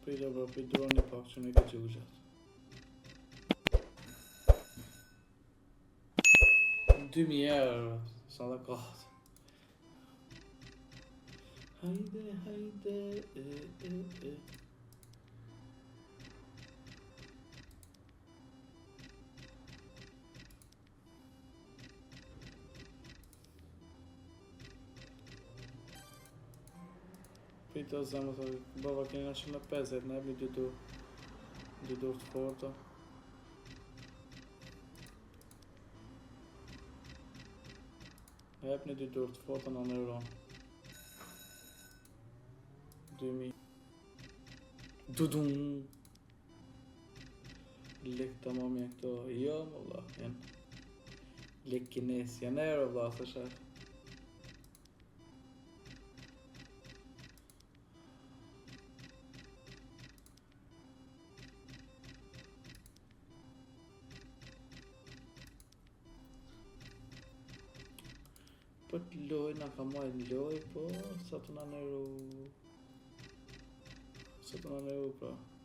Prita bro, pidurën një pak që në ke gjugjet. 2000 euro, sa dhe kahtë. Hajde, hajde, Prita zemë të baba kena 150, ne ebni dy dur të forta. Ebni dy dur të forta në euro. 2000. Dudum. Lek të mamja këto, jo më valla, janë lek kines, janë euro valla, së shef. Po të loj, na ka majt loj, po sa të na në euro. Sa të na në euro, pra.